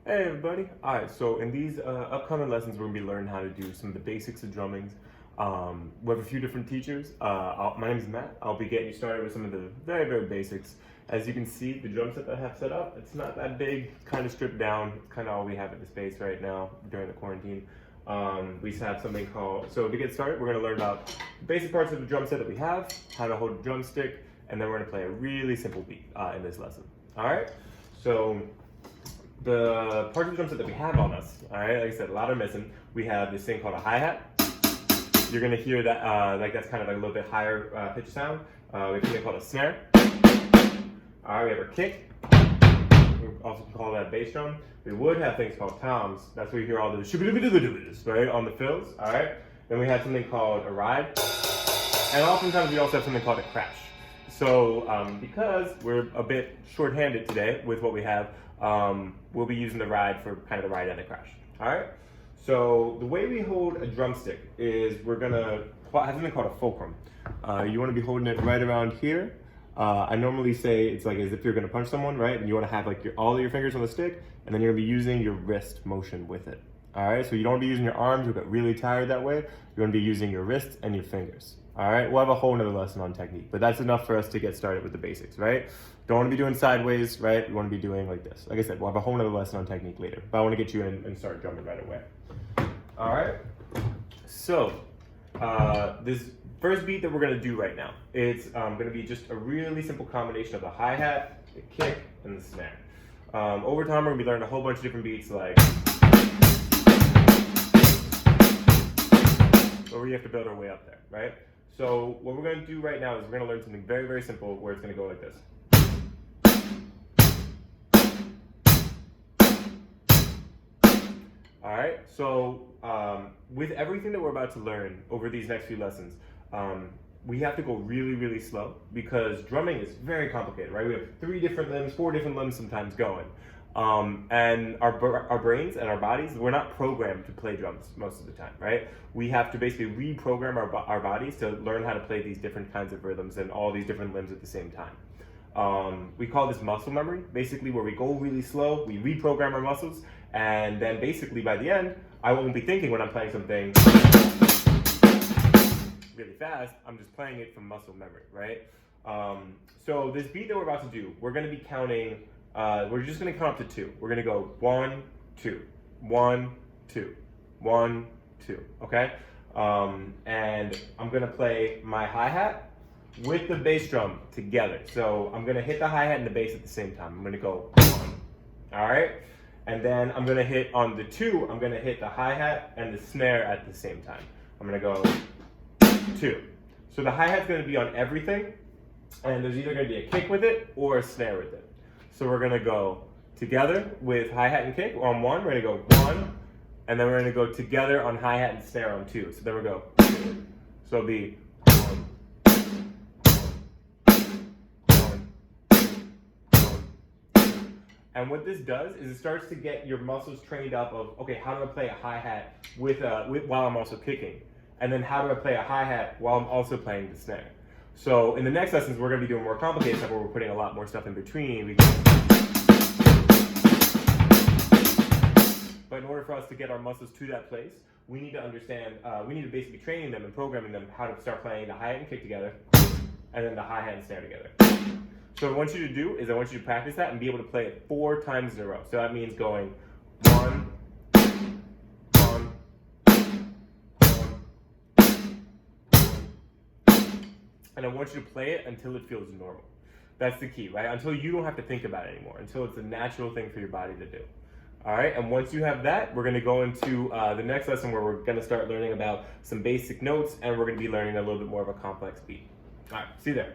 Hey everybody. Alright, so in these upcoming lessons we're going to be learning how to do some of the basics of drumming. We have a few different teachers. My name is Matt. I'll be getting you started with some of the very basics. As you can see, the drum set that I have set up, it's not that big, kind of stripped down. It's kind of all we have at the space right now during the quarantine. We just have something called, so to get started, we're going to learn about the basic parts of the drum set that we have, how to hold a drumstick, and then we're going to play a really simple beat in this lesson. Alright, so the part of the drum set that we have on us, all right, like I said, a lot are missing. We have this thing called a hi-hat. You're gonna hear that, like that's kind of like a little bit higher pitch sound. We have something called a snare. All right, we have our kick. We also call that bass drum. We would have things called toms. That's where you hear all the shoo-ba-doo-ba-doo-ba-doos, right, on the fills, all right? Then we have something called a ride. And oftentimes we also have something called a crash. So because we're a bit short-handed today with what we have, we'll be using the ride for kind of the ride and the crash. All right. So the way we hold a drumstick is we're gonna have something called a fulcrum. You want to be holding it right around here. I normally say it's like as if you're gonna punch someone, right? And you want to have like all of your fingers on the stick, and then you're gonna be using your wrist motion with it. All right. So you don't want to be using your arms. You'll get really tired that way. You're gonna be using your wrists and your fingers. All right, we'll have a whole nother lesson on technique, but that's enough for us to get started with the basics, right? Don't want to be doing sideways, right? We want to be doing like this. Like I said, we'll have a whole nother lesson on technique later, but I want to get you in and start drumming right away. All right, so this first beat that we're going to do right now, it's going to be just a really simple combination of the hi-hat, the kick, and the snare. Over time, we're going to be learning a whole bunch of different beats like, where you have to build our way up there, right? So what we're going to do right now is we're going to learn something very simple where it's going to go like this. All right, so with everything that we're about to learn over these next few lessons, we have to go really slow because drumming is very complicated, right? We have 3 different limbs, 4 different limbs sometimes going. And our brains and our bodies, we're not programmed to play drums most of the time, right? We have to basically reprogram our bodies to learn how to play these different kinds of rhythms and all these different limbs at the same time. We call this muscle memory, basically where we go really slow, we reprogram our muscles, and then basically by the end, I won't be thinking when I'm playing something really fast, I'm just playing it from muscle memory, right? So this beat that we're about to do, we're gonna be counting, we're just gonna count up to 2. We're gonna go 1, 2, 1, 2, 1, 2, okay? And I'm gonna play my hi-hat with the bass drum together. So I'm gonna hit the hi-hat and the bass at the same time. I'm gonna go 1, all right? And then I'm gonna hit on the 2, I'm gonna hit the hi-hat and the snare at the same time. I'm gonna go 2. So the hi-hat's gonna be on everything, and there's either gonna be a kick with it or a snare with it. So we're gonna go together with hi-hat and kick on 1, we're gonna go 1, and then we're gonna go together on hi-hat and snare on 2. So then we go 2. So it'll be 1, 1, 1. And what this does is it starts to get your muscles trained up of, okay, how do I play a hi-hat while I'm also kicking? And then how do I play a hi-hat while I'm also playing the snare? So in the next lessons, we're going to be doing more complicated stuff where we're putting a lot more stuff in between. But in order for us to get our muscles to that place, we need to understand, we need to basically be training them and programming them how to start playing the hi-hat and kick together, and then the hi-hat and snare together. So what I want you to do is I want you to practice that and be able to play it 4 times in a row. So that means going 1, and I want you to play it until it feels normal. That's the key, right? Until you don't have to think about it anymore, until it's a natural thing for your body to do. All right, and once you have that, we're gonna go into the next lesson where we're gonna start learning about some basic notes, and we're gonna be learning a little bit more of a complex beat. All right, see you there.